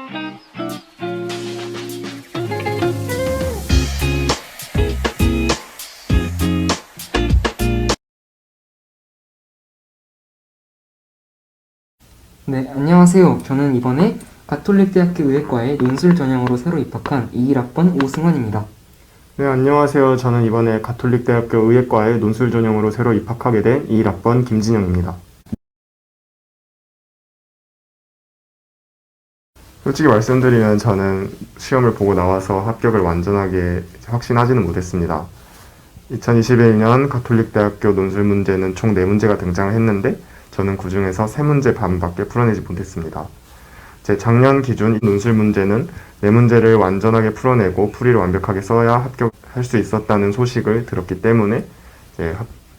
네, 안녕하세요. 저는 이번에 가톨릭대학교 의예과에 논술 전형으로 새로 입학한 21학번 오승환입니다. 네, 안녕하세요. 저는 이번에 가톨릭대학교 의예과에 논술 전형으로 새로 입학하게 된 21학번 김진영입니다. 솔직히 말씀드리면 저는 시험을 보고 나와서 합격을 완전하게 확신하지는 못했습니다. 2021년 가톨릭대학교 논술 문제는 총 4문제가 등장을 했는데 저는 그 중에서 3문제 반밖에 풀어내지 못했습니다. 제 작년 기준 논술 문제는 4문제를 완전하게 풀어내고 풀이를 완벽하게 써야 합격할 수 있었다는 소식을 들었기 때문에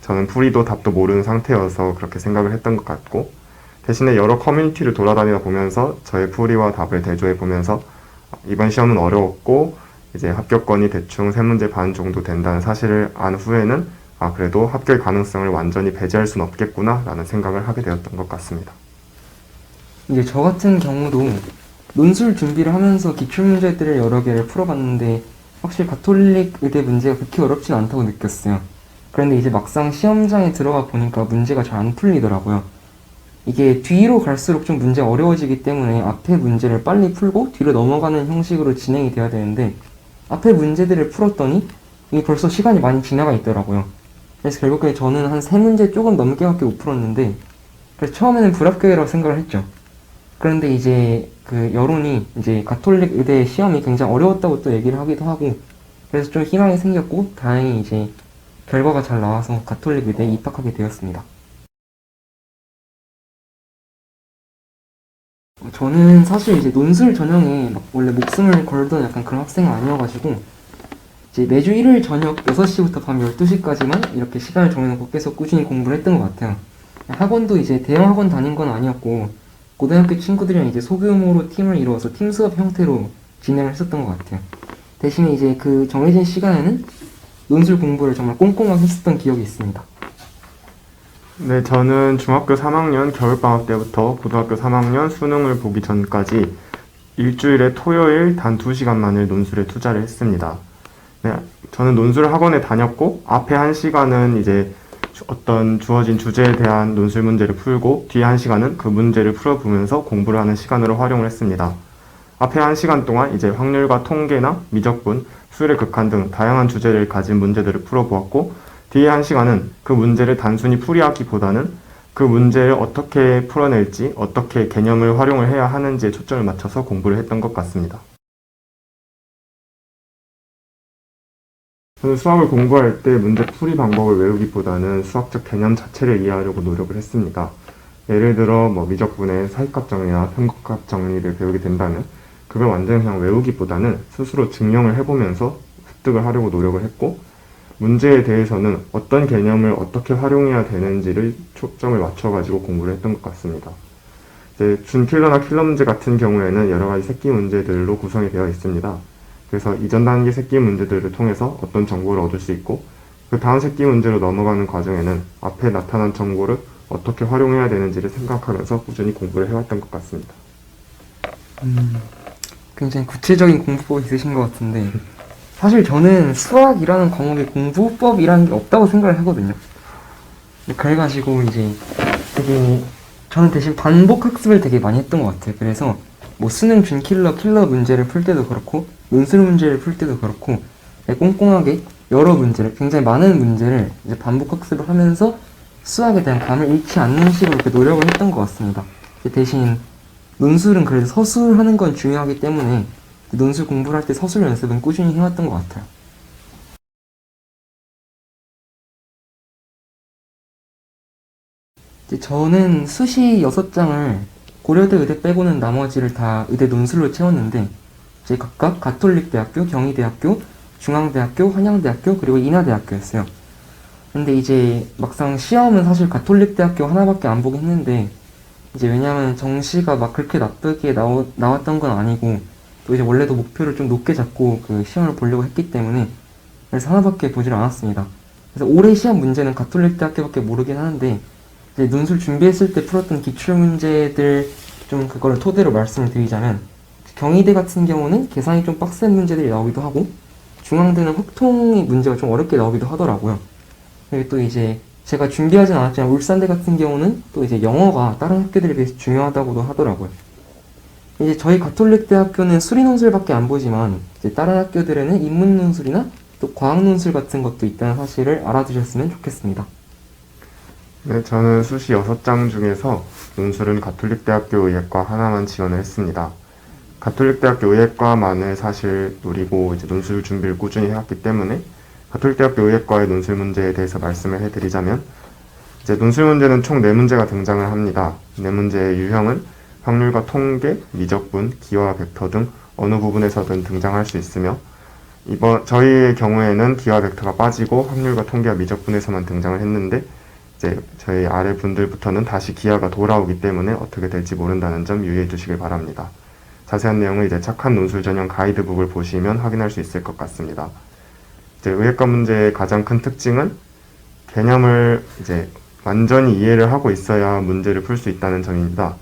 저는 풀이도 답도 모르는 상태여서 그렇게 생각을 했던 것 같고, 대신에 여러 커뮤니티를 돌아다니다 보면서 저의 풀이와 답을 대조해 보면서 이번 시험은 어려웠고 이제 합격권이 대충 3문제 반 정도 된다는 사실을 안 후에는 그래도 합격 가능성을 완전히 배제할 수는 없겠구나 라는 생각을 하게 되었던 것 같습니다. 이제 저 같은 경우도 논술 준비를 하면서 기출문제들을 여러 개를 풀어봤는데 확실히 가톨릭 의대 문제가 그렇게 어렵진 않다고 느꼈어요. 그런데 이제 막상 시험장에 들어가 보니까 문제가 잘 안 풀리더라고요. 이게 뒤로 갈수록 좀 문제가 어려워지기 때문에 앞에 문제를 빨리 풀고 뒤로 넘어가는 형식으로 진행이 돼야 되는데 앞에 문제들을 풀었더니 이게 벌써 시간이 많이 지나가 있더라고요. 그래서 결국에 저는 한 3문제 조금 넘게밖에 못 풀었는데, 그래서 처음에는 불합격이라고 생각을 했죠. 그런데 이제 그 여론이 이제 가톨릭 의대 시험이 굉장히 어려웠다고 또 얘기를 하기도 하고, 그래서 좀 희망이 생겼고 다행히 이제 결과가 잘 나와서 가톨릭 의대에 입학하게 되었습니다. 저는 사실 이제 논술 전형에 원래 목숨을 걸던 약간 그런 학생은 아니어가지고 이제 매주 일요일 저녁 6시부터 밤 12시까지만 이렇게 시간을 정해놓고 계속 꾸준히 공부를 했던 것 같아요. 학원도 이제 대형 학원 다닌 건 아니었고 고등학교 친구들이랑 이제 소규모로 팀을 이루어서 팀 수업 형태로 진행을 했었던 것 같아요. 대신에 이제 그 정해진 시간에는 논술 공부를 정말 꼼꼼하게 했었던 기억이 있습니다. 네, 저는 중학교 3학년 겨울방학 때부터 고등학교 3학년 수능을 보기 전까지 일주일에 토요일 단 2시간만을 논술에 투자를 했습니다. 네, 저는 논술 학원에 다녔고 앞에 1시간은 이제 어떤 주어진 주제에 대한 논술 문제를 풀고 뒤에 1시간은 그 문제를 풀어보면서 공부를 하는 시간으로 활용을 했습니다. 앞에 1시간 동안 이제 확률과 통계나 미적분, 수열의 극한 등 다양한 주제를 가진 문제들을 풀어보았고, 뒤에 1시간은 그 문제를 단순히 풀이하기보다는 그 문제를 어떻게 풀어낼지, 어떻게 개념을 활용을 해야 하는지에 초점을 맞춰서 공부를 했던 것 같습니다. 저는 수학을 공부할 때 문제 풀이 방법을 외우기보다는 수학적 개념 자체를 이해하려고 노력을 했습니다. 예를 들어 미적분의 사익값 정리나 편곡값 정리를 배우게 된다면 그걸 완전히 그냥 외우기보다는 스스로 증명을 해보면서 습득을 하려고 노력을 했고, 문제에 대해서는 어떤 개념을 어떻게 활용해야 되는지를 초점을 맞춰가지고 공부를 했던 것 같습니다. 이제 준킬러나 킬러 문제 같은 경우에는 여러 가지 새끼 문제들로 구성이 되어 있습니다. 그래서 이전 단계 새끼 문제들을 통해서 어떤 정보를 얻을 수 있고, 그 다음 새끼 문제로 넘어가는 과정에는 앞에 나타난 정보를 어떻게 활용해야 되는지를 생각하면서 꾸준히 공부를 해왔던 것 같습니다. 굉장히 구체적인 공부법이 있으신 것 같은데, 사실 저는 수학이라는 과목에 공부법이라는 게 없다고 생각을 하거든요. 그래가지고 이제 되게 저는 대신 반복 학습을 되게 많이 했던 것 같아요. 그래서 수능 준킬러, 킬러 문제를 풀 때도 그렇고 논술 문제를 풀 때도 그렇고 꼼꼼하게 여러 문제를, 굉장히 많은 문제를 이제 반복 학습을 하면서 수학에 대한 감을 잃지 않는 식으로 이렇게 노력을 했던 것 같습니다. 대신 논술은 그래도 서술하는 건 중요하기 때문에 논술 공부를 할 때 서술 연습은 꾸준히 해왔던 것 같아요. 이제 저는 수시 6장을 고려대 의대 빼고는 나머지를 다 의대 논술로 채웠는데, 이제 각각 가톨릭대학교, 경희대학교, 중앙대학교, 한양대학교, 그리고 인하대학교였어요. 근데 이제 막상 시험은 사실 가톨릭대학교 하나밖에 안 보긴 했는데, 이제 왜냐면 정시가 막 그렇게 나쁘게 나왔던 건 아니고, 또 이제 원래도 목표를 좀 높게 잡고 그 시험을 보려고 했기 때문에, 그래서 하나밖에 보질 않았습니다. 그래서 올해 시험 문제는 가톨릭대학교밖에 모르긴 하는데, 이제 논술 준비했을 때 풀었던 기출문제들 좀 그거를 토대로 말씀을 드리자면, 경희대 같은 경우는 계산이 좀 빡센 문제들이 나오기도 하고, 중앙대는 확통의 문제가 좀 어렵게 나오기도 하더라고요. 그리고 또 이제 제가 준비하진 않았지만 울산대 같은 경우는 또 이제 영어가 다른 학교들에 비해서 중요하다고도 하더라고요. 이제 저희 가톨릭 대학교는 수리 논술밖에 안 보지만 이제 다른 학교들에는 인문 논술이나 또 과학 논술 같은 것도 있다는 사실을 알아두셨으면 좋겠습니다. 네, 저는 수시 6장 중에서 논술은 가톨릭대학교 의예과 하나만 지원을 했습니다. 가톨릭대학교 의예과만을 사실 노리고 이제 논술 준비를 꾸준히 해왔기 때문에 가톨릭대학교 의예과의 논술 문제에 대해서 말씀을 해드리자면 이제 논술 문제는 총 4문제가 등장을 합니다. 4문제의 유형은 확률과 통계, 미적분, 기하 벡터 등 어느 부분에서든 등장할 수 있으며 저희의 경우에는 기하 벡터가 빠지고 확률과 통계와 미적분에서만 등장을 했는데 이제 저희 아래 분들부터는 다시 기하가 돌아오기 때문에 어떻게 될지 모른다는 점 유의해 주시길 바랍니다. 자세한 내용은 이제 착한 논술 전형 가이드북을 보시면 확인할 수 있을 것 같습니다. 이제 의예과 문제의 가장 큰 특징은 개념을 이제 완전히 이해를 하고 있어야 문제를 풀 수 있다는 점입니다.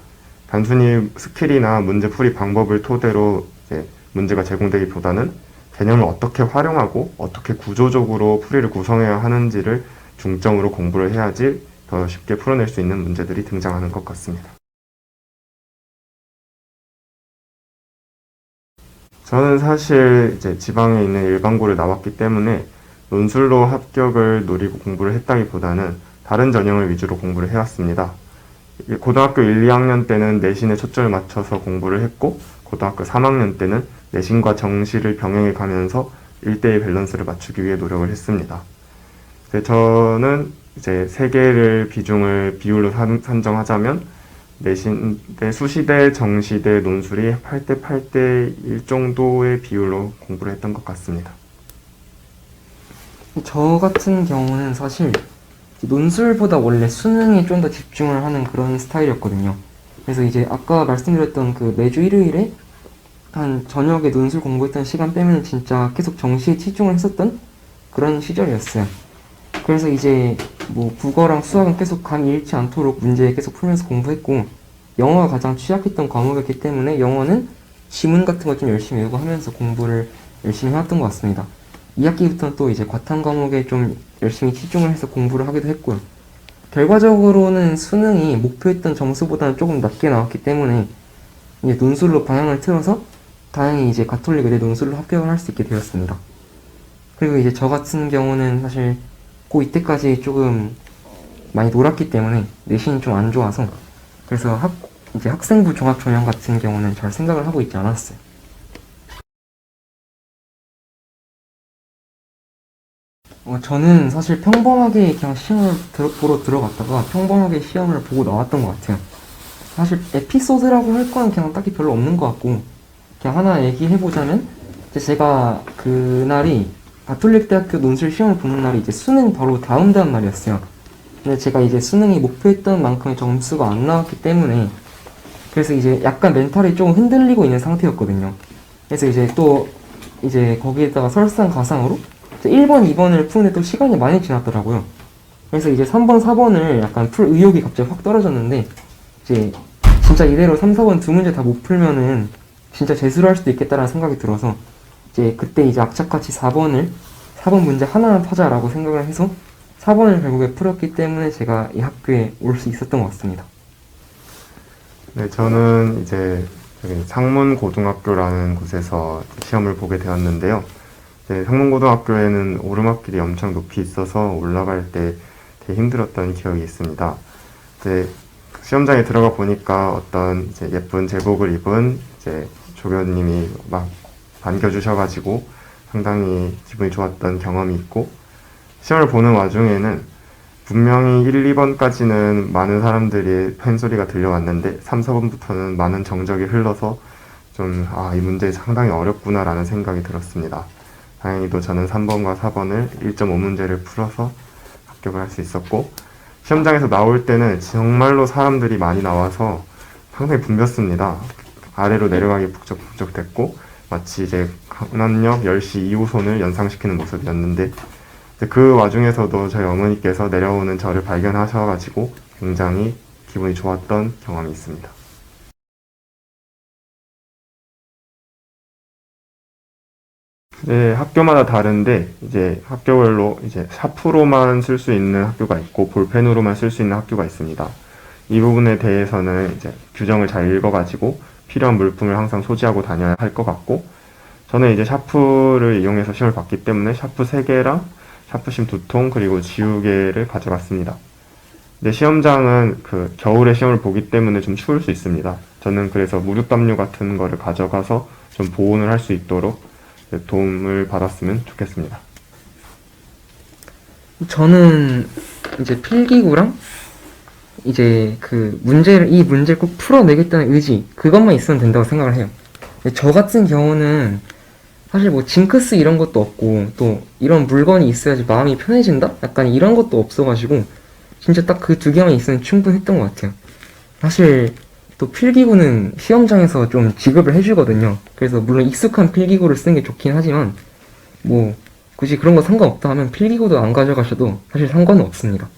단순히 스킬이나 문제 풀이 방법을 토대로 이제 문제가 제공되기보다는 개념을 어떻게 활용하고 어떻게 구조적으로 풀이를 구성해야 하는지를 중점으로 공부를 해야지 더 쉽게 풀어낼 수 있는 문제들이 등장하는 것 같습니다. 저는 사실 이제 지방에 있는 일반고를 나왔기 때문에 논술로 합격을 노리고 공부를 했다기보다는 다른 전형을 위주로 공부를 해왔습니다. 고등학교 1, 2학년 때는 내신에 초점을 맞춰서 공부를 했고 고등학교 3학년 때는 내신과 정시를 병행해 가면서 1대1 밸런스를 맞추기 위해 노력을 했습니다. 저는 이제 3개를 비율로 산정하자면 내신대, 수시대, 정시대, 논술이 8대 8대 1 정도의 비율로 공부를 했던 것 같습니다. 저 같은 경우는 사실 논술보다 원래 수능에 좀 더 집중을 하는 그런 스타일이었거든요. 그래서 이제 아까 말씀드렸던 그 매주 일요일에 한 저녁에 논술 공부했던 시간 빼면 진짜 계속 정시에 치중을 했었던 그런 시절이었어요. 그래서 이제 뭐 국어랑 수학은 계속 감이 잃지 않도록 문제 계속 풀면서 공부했고, 영어가 가장 취약했던 과목이었기 때문에 영어는 지문 같은 거 좀 열심히 외우고 하면서 공부를 열심히 해왔던 것 같습니다. 2학기부터는 또 이제 과탐 과목에 좀 열심히 치중을 해서 공부를 하기도 했고요. 결과적으로는 수능이 목표했던 점수보다는 조금 낮게 나왔기 때문에 이제 논술로 방향을 틀어서 다행히 이제 가톨릭 의대 논술로 합격을 할 수 있게 되었습니다. 그리고 이제 저 같은 경우는 사실 이때까지 조금 많이 놀았기 때문에 내신이 좀 안 좋아서 그래서 이제 학생부 종합 전형 같은 경우는 잘 생각을 하고 있지 않았어요. 저는 사실 평범하게 그냥 시험을 보러 들어갔다가 평범하게 시험을 보고 나왔던 것 같아요. 사실 에피소드라고 할 건 그냥 딱히 별로 없는 것 같고, 그냥 하나 얘기해보자면 제가 그날이 가톨릭 대학교 논술 시험을 보는 날이 이제 수능 바로 다음 날이었어요. 근데 제가 이제 수능이 목표했던 만큼의 점수가 안 나왔기 때문에 그래서 이제 약간 멘탈이 조금 흔들리고 있는 상태였거든요. 그래서 이제 또 이제 거기에다가 설상가상으로 1번, 2번을 푸는데 또 시간이 많이 지났더라고요. 그래서 이제 3번, 4번을 약간 풀 의욕이 갑자기 확 떨어졌는데 이제 진짜 이대로 3, 4번 두 문제 다 못 풀면은 진짜 재수를 할 수도 있겠다라는 생각이 들어서 이제 그때 이제 악착같이 4번 문제 하나만 파자라고 생각을 해서 4번을 결국에 풀었기 때문에 제가 이 학교에 올 수 있었던 것 같습니다. 네, 저는 이제 상문고등학교라는 곳에서 시험을 보게 되었는데요. 네, 상문고등학교에는 오르막길이 엄청 높이 있어서 올라갈 때 되게 힘들었던 기억이 있습니다. 이제 시험장에 들어가 보니까 어떤 이제 예쁜 제복을 입은 이제 조교님이 막 반겨주셔가지고 상당히 기분이 좋았던 경험이 있고, 시험을 보는 와중에는 분명히 1, 2번까지는 많은 사람들이 팬소리가 들려왔는데 3, 4번부터는 많은 정적이 흘러서 좀 이 문제 상당히 어렵구나라는 생각이 들었습니다. 다행히도 저는 3번과 4번을 1.5문제를 풀어서 합격을 할 수 있었고, 시험장에서 나올 때는 정말로 사람들이 많이 나와서 상당히 붐볐습니다. 아래로 내려가기 북적북적 됐고 마치 이제 강남역 10시 2호선을 연상시키는 모습이었는데, 그 와중에서도 저희 어머니께서 내려오는 저를 발견하셔가지고 굉장히 기분이 좋았던 경험이 있습니다. 네, 학교마다 다른데 이제 학교별로 이제 샤프로만 쓸 수 있는 학교가 있고 볼펜으로만 쓸 수 있는 학교가 있습니다. 이 부분에 대해서는 이제 규정을 잘 읽어가지고 필요한 물품을 항상 소지하고 다녀야 할 것 같고, 저는 이제 샤프를 이용해서 시험을 봤기 때문에 샤프 3개랑 샤프심 2통 그리고 지우개를 가져갔습니다. 근데 시험장은 그 겨울에 시험을 보기 때문에 좀 추울 수 있습니다. 저는 그래서 무릎담요 같은 거를 가져가서 좀 보온을 할 수 있도록 도움을 받았으면 좋겠습니다. 저는 이제 필기구랑 이제 이 문제를 꼭 풀어내겠다는 의지, 그것만 있으면 된다고 생각을 해요. 저 같은 경우는 사실 뭐 징크스 이런 것도 없고, 또 이런 물건이 있어야지 마음이 편해진다? 약간 이런 것도 없어가지고, 진짜 딱 그 2개만 있으면 충분했던 것 같아요. 사실 또 필기구는 시험장에서 좀 지급을 해주거든요. 그래서 물론 익숙한 필기구를 쓰는 게 좋긴 하지만, 뭐 굳이 그런 거 상관없다 하면 필기구도 안 가져가셔도 사실 상관은 없습니다.